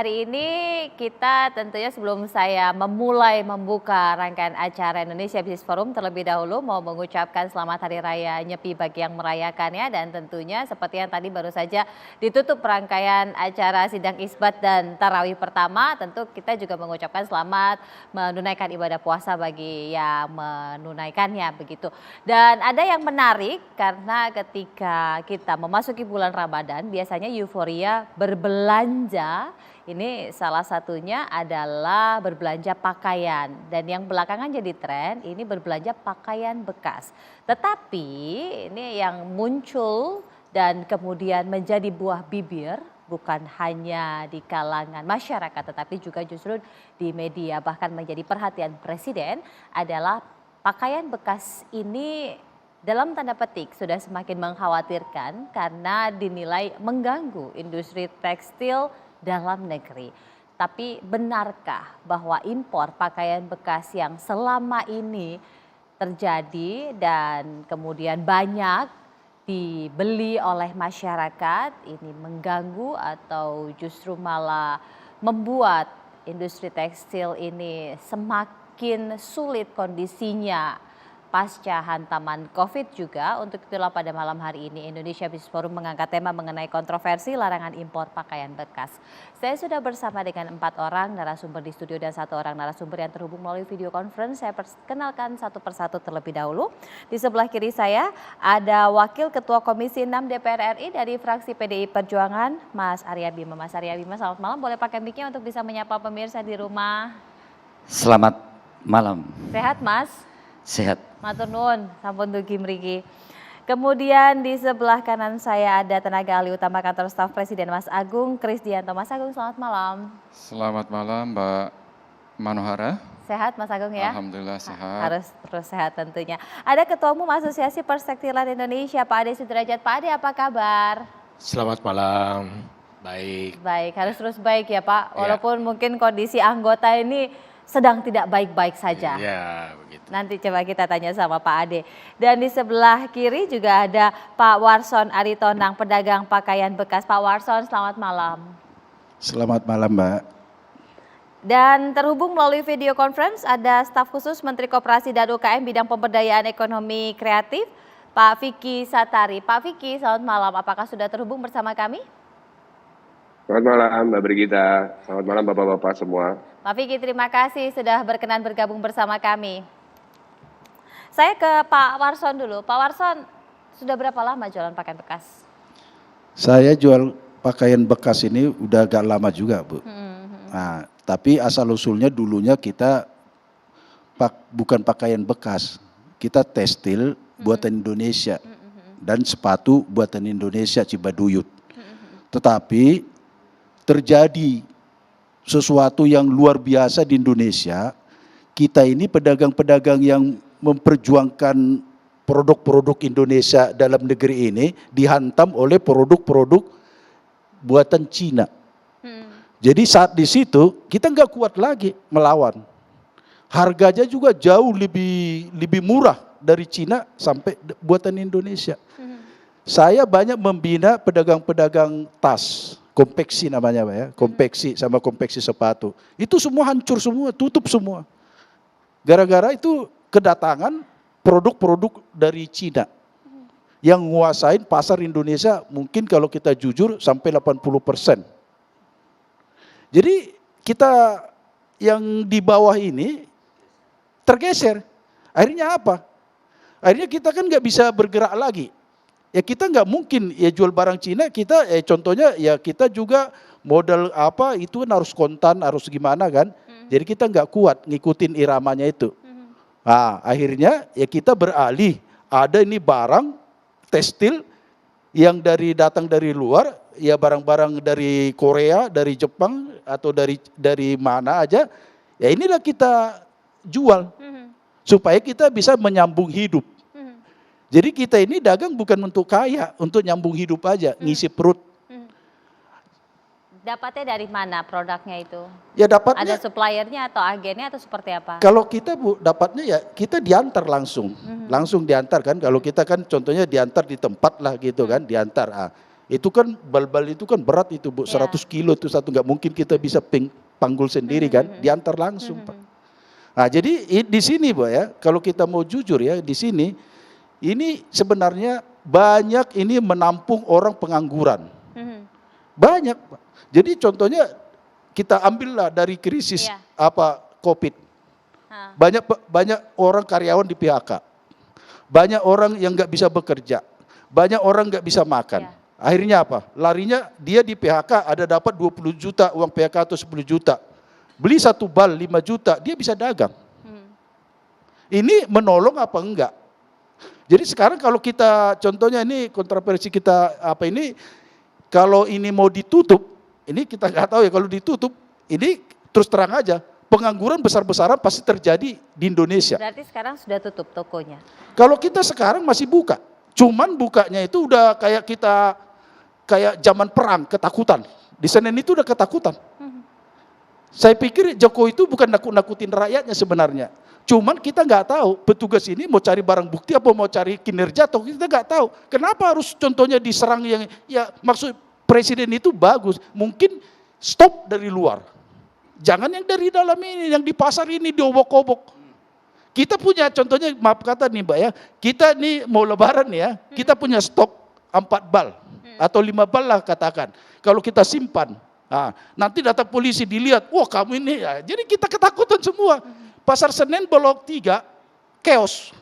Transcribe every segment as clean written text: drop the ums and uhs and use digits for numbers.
hari ini kita tentunya sebelum saya memulai membuka rangkaian acara Indonesia Business Forum terlebih dahulu mau mengucapkan selamat Hari Raya Nyepi bagi yang merayakannya dan tentunya seperti yang tadi baru saja ditutup rangkaian acara sidang isbat dan tarawih pertama, tentu kita juga mengucapkan selamat menunaikan ibadah puasa bagi yang menunaikannya begitu. Dan ada yang menarik karena ketika kita memasuki bulan Ramadan biasanya euforia berbelanja. Ini salah satunya adalah berbelanja pakaian dan yang belakangan jadi tren ini berbelanja pakaian bekas. Tetapi ini yang muncul dan kemudian menjadi buah bibir bukan hanya di kalangan masyarakat tetapi juga justru di media bahkan menjadi perhatian presiden adalah pakaian bekas ini dalam tanda petik sudah semakin mengkhawatirkan karena dinilai mengganggu industri tekstil dalam negeri. Tapi benarkah bahwa impor pakaian bekas yang selama ini terjadi dan kemudian banyak dibeli oleh masyarakat ini mengganggu atau justru malah membuat industri tekstil ini semakin sulit kondisinya pasca hantaman COVID juga. Untuk itulah pada malam hari ini Indonesia Business Forum mengangkat tema mengenai kontroversi larangan impor pakaian bekas. Saya sudah bersama dengan 4 orang narasumber di studio dan 1 orang narasumber yang terhubung melalui video conference. Saya perkenalkan satu persatu terlebih dahulu. Di sebelah kiri saya ada Wakil Ketua Komisi 6 DPR RI dari fraksi PDI Perjuangan, Mas Arya Bima. Mas Arya Bima, selamat malam. Boleh pakai mic-nya untuk bisa menyapa pemirsa di rumah. Selamat malam. Sehat, Mas? Sehat. Matur nuwun, sampun dugi mriki. Kemudian di sebelah kanan saya ada tenaga ahli utama kantor staf Presiden Mas Agung Krisdianto. Mas Agung, selamat malam. Selamat malam Mbak Manohara. Sehat Mas Agung ya? Alhamdulillah sehat. Harus terus sehat tentunya. Ada Ketua Umum Asosiasi Perstektilan Indonesia Pak Ade Sudrajat. Pak Ade, apa kabar? Selamat malam, baik. Baik, harus terus baik ya Pak. Walaupun mungkin kondisi anggota ini sedang tidak baik-baik saja. Iya, begitu. Nanti coba kita tanya sama Pak Ade. Dan di sebelah kiri juga ada Pak Warson Aritonang, pedagang pakaian bekas. Pak Warson, selamat malam. Selamat malam, Mbak. Dan terhubung melalui video conference ada staf khusus Menteri Koperasi dan UKM bidang pemberdayaan ekonomi kreatif, Pak Vicky Satari. Pak Vicky, selamat malam. Apakah sudah terhubung bersama kami? Selamat malam Mbak Brigita, selamat malam Bapak-Bapak semua. Pak Vicky, terima kasih sudah berkenan bergabung bersama kami. Saya ke Pak Warson dulu. Pak Warson, sudah berapa lama jualan pakaian bekas? Saya jual pakaian bekas ini udah agak lama juga, Bu. Nah, tapi asal-usulnya dulunya kita bukan pakaian bekas, kita tekstil buatan Indonesia dan sepatu buatan Indonesia Cibaduyut. Tetapi terjadi sesuatu yang luar biasa di Indonesia. Kita ini pedagang-pedagang yang memperjuangkan produk-produk Indonesia dalam negeri ini dihantam oleh produk-produk buatan Cina. Jadi saat di situ kita nggak kuat lagi melawan. Harganya juga jauh lebih murah dari Cina sampai buatan Indonesia. Saya banyak membina pedagang-pedagang tas. Konveksi namanya Pak ya, konveksi sama konveksi sepatu. Itu semua hancur semua, tutup semua. Gara-gara itu kedatangan produk-produk dari Cina. Yang nguasain pasar Indonesia mungkin kalau kita jujur sampai 80%. Jadi kita yang di bawah ini tergeser. Akhirnya apa? Akhirnya kita kan nggak bisa bergerak lagi. Ya kita nggak mungkin ya jual barang Cina, kita contohnya ya kita juga modal apa itu kan harus kontan, harus gimana kan. Jadi kita nggak kuat ngikutin iramanya itu. Nah akhirnya ya kita beralih, ada ini barang tekstil yang datang dari luar, ya barang-barang dari Korea, dari Jepang atau dari mana aja, ya inilah kita jual supaya kita bisa menyambung hidup. Jadi kita ini dagang bukan untuk kaya, untuk nyambung hidup aja, ngisi perut. Dapatnya dari mana produknya itu? Ya dapatnya. Ada suppliernya atau agennya atau seperti apa? Kalau kita dapatnya ya kita diantar langsung, langsung diantar kan. Kalau kita kan contohnya diantar di tempat lah gitu kan, diantar. Itu kan bal-bal itu kan berat itu Bu, 100 kilo itu satu, nggak mungkin kita bisa panggul sendiri kan, diantar langsung Pak. Nah jadi di sini Bu ya, kalau kita mau jujur ya di sini, ini sebenarnya banyak ini menampung orang pengangguran. Banyak Pak. Jadi contohnya kita ambillah dari krisis COVID. Banyak orang karyawan di PHK. Banyak orang yang nggak bisa bekerja. Banyak orang nggak bisa makan. Akhirnya apa? Larinya dia di PHK ada dapat 20 juta uang PHK atau 10 juta. Beli satu bal 5 juta, dia bisa dagang. Ini menolong apa enggak? Jadi sekarang kalau kita, contohnya ini kontroversi kita apa ini, kalau ini mau ditutup, ini kita nggak tahu ya, kalau ditutup, ini terus terang aja, pengangguran besar-besaran pasti terjadi di Indonesia. Berarti sekarang sudah tutup tokonya? Kalau kita sekarang masih buka, cuman bukanya itu udah kayak kita, kayak zaman perang, ketakutan. Di Senen itu udah ketakutan. Saya pikir Jokowi itu bukan nakut-nakutin rakyatnya sebenarnya. Cuman kita nggak tahu petugas ini mau cari barang bukti apa mau cari kinerja atau kita nggak tahu. Kenapa harus contohnya diserang yang, ya maksud presiden itu bagus. Mungkin stop dari luar. Jangan yang dari dalam ini, yang di pasar ini diobok-obok. Kita punya contohnya, maaf kata nih Mbak ya, kita nih mau lebaran ya, kita punya stok 4 bal. Atau 5 bal lah katakan. Kalau kita simpan, nanti datang polisi dilihat, wah kamu ini, ya. Jadi kita ketakutan semua. Pasar Senen Blok 3, chaos.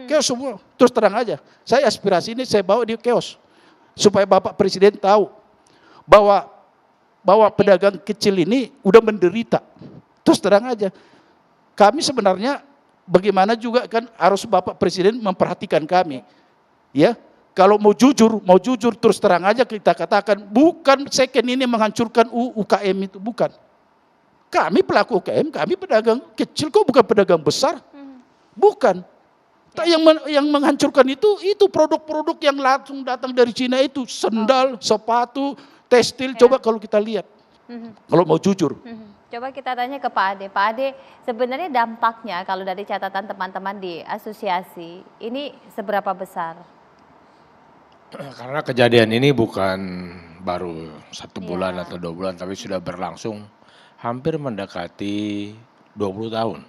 Chaos semua, terus terang aja. Saya aspirasi ini saya bawa di chaos. Supaya Bapak Presiden tahu bahwa pedagang kecil ini udah menderita. Terus terang aja. Kami sebenarnya bagaimana juga kan harus Bapak Presiden memperhatikan kami. Ya. Kalau mau jujur terus terang aja kita katakan, bukan second ini menghancurkan UKM itu, bukan. Kami pelaku UKM, kami pedagang kecil kok, bukan pedagang besar. Bukan. Yang menghancurkan itu produk-produk yang langsung datang dari Cina itu, sendal, sepatu, tekstil, coba kalau kita lihat. Kalau mau jujur. Coba kita tanya ke Pak Ade. Pak Ade, sebenarnya dampaknya kalau dari catatan teman-teman di asosiasi, ini seberapa besar? Karena kejadian ini bukan baru 1 bulan atau 2 bulan, tapi sudah berlangsung hampir mendekati 20 tahun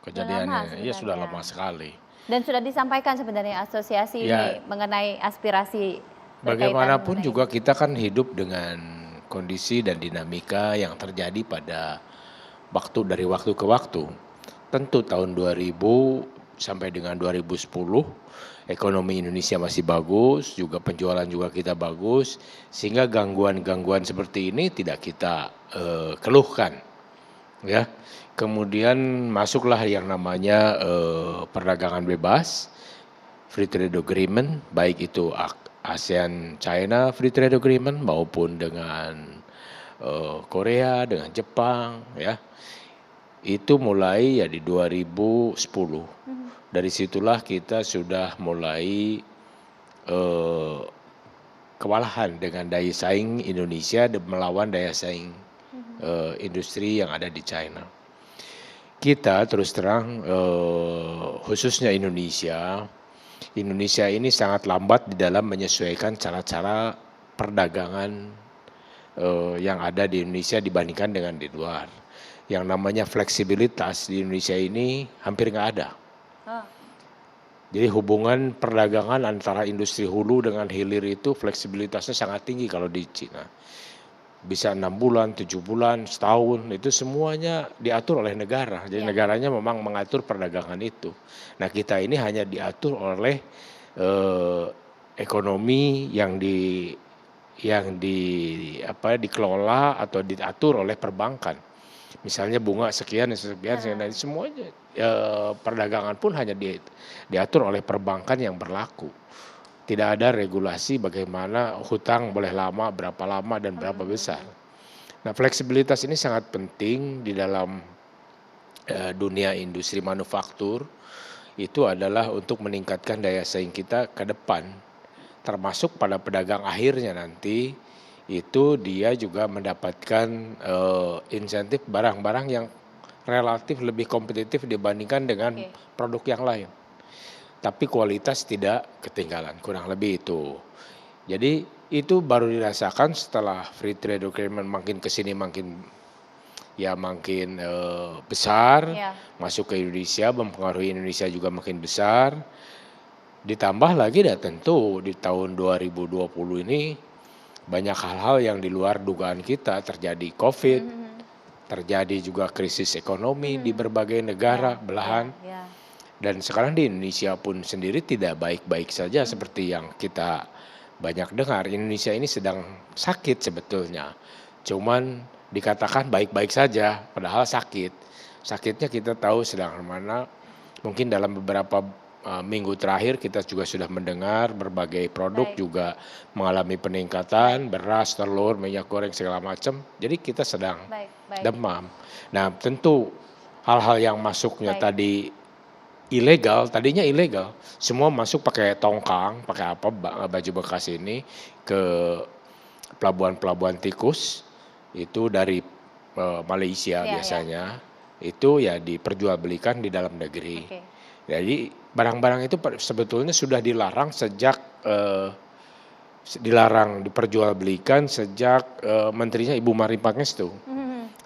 kejadiannya. Iya sudah lama sekali. Dan sudah disampaikan sebenarnya asosiasi ini mengenai aspirasi. Bagaimanapun juga kita kan hidup dengan kondisi dan dinamika yang terjadi pada dari waktu ke waktu. Tentu tahun 2000 sampai dengan 2010 ekonomi Indonesia masih bagus, juga penjualan juga kita bagus, sehingga gangguan-gangguan seperti ini tidak kita keluhkan, ya. Kemudian masuklah yang namanya perdagangan bebas, free trade agreement, baik itu ASEAN China free trade agreement maupun dengan Korea, dengan Jepang, ya. Itu mulai ya di 2010. Dari situlah kita sudah mulai kewalahan dengan daya saing Indonesia melawan daya saing industri yang ada di China. Kita terus terang khususnya Indonesia ini sangat lambat di dalam menyesuaikan cara-cara perdagangan yang ada di Indonesia dibandingkan dengan di luar. Yang namanya fleksibilitas di Indonesia ini hampir nggak ada. Jadi hubungan perdagangan antara industri hulu dengan hilir itu fleksibilitasnya sangat tinggi kalau di Cina. Bisa 6 bulan, 7 bulan, setahun, itu semuanya diatur oleh negara. Jadi negaranya memang mengatur perdagangan itu. Nah kita ini hanya diatur oleh ekonomi yang dikelola atau diatur oleh perbankan. Misalnya bunga sekian, dan semuanya perdagangan pun hanya diatur oleh perbankan yang berlaku. Tidak ada regulasi bagaimana hutang boleh lama, berapa lama, dan berapa besar. Nah fleksibilitas ini sangat penting di dalam dunia industri manufaktur. Itu adalah untuk meningkatkan daya saing kita ke depan. Termasuk pada pedagang akhirnya nanti. Itu dia juga mendapatkan insentif barang-barang yang relatif lebih kompetitif dibandingkan dengan produk yang lain. Tapi kualitas tidak ketinggalan, kurang lebih itu. Jadi itu baru dirasakan setelah free trade agreement makin kesini makin besar, Ya. masuk ke Indonesia, mempengaruhi Indonesia juga makin besar. Ditambah lagi tentu di tahun 2020 ini banyak hal-hal yang di luar dugaan kita, terjadi COVID, terjadi juga krisis ekonomi di berbagai negara belahan. Ya. Dan sekarang di Indonesia pun sendiri tidak baik-baik saja seperti yang kita banyak dengar. Indonesia ini sedang sakit sebetulnya. Cuman dikatakan baik-baik saja padahal sakit. Sakitnya kita tahu sedang mana. Mungkin dalam beberapa minggu terakhir kita juga sudah mendengar berbagai produk juga mengalami peningkatan, beras, telur, minyak goreng segala macam. Jadi kita sedang demam. Nah, tentu hal-hal yang masuknya tadi tadinya ilegal, semua masuk pakai tongkang, pakai baju bekas ini ke pelabuhan-pelabuhan tikus, itu dari Malaysia biasanya, itu ya diperjualbelikan di dalam negeri. Jadi barang-barang itu sebetulnya sudah dilarang diperjualbelikan sejak menterinya Ibu Mari Pangestu.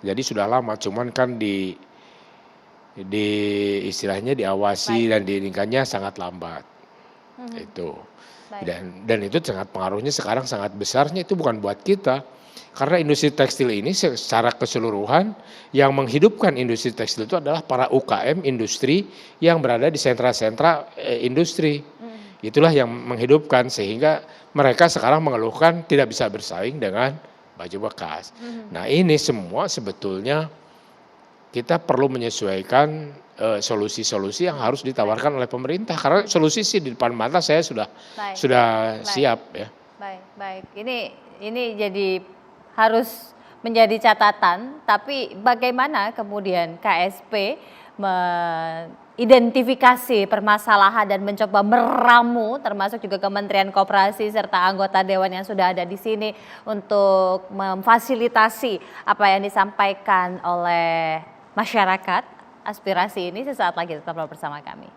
Jadi sudah lama, cuman kan istilahnya diawasi dan diinginkannya sangat lambat. Itu. Dan itu sangat pengaruhnya sekarang sangat besarnya itu bukan buat kita. Karena industri tekstil ini secara keseluruhan yang menghidupkan industri tekstil itu adalah para UKM industri yang berada di sentra-sentra industri. Itulah yang menghidupkan sehingga mereka sekarang mengeluhkan tidak bisa bersaing dengan baju bekas. Nah, ini semua sebetulnya kita perlu menyesuaikan solusi-solusi yang harus ditawarkan oleh pemerintah, karena solusi sih di depan mata saya sudah siap ya. Baik. Ini jadi harus menjadi catatan, tapi bagaimana kemudian KSP mengidentifikasi permasalahan dan mencoba meramu, termasuk juga Kementerian Koperasi serta anggota Dewan yang sudah ada di sini untuk memfasilitasi apa yang disampaikan oleh masyarakat. Aspirasi ini sesaat lagi tetaplah bersama kami.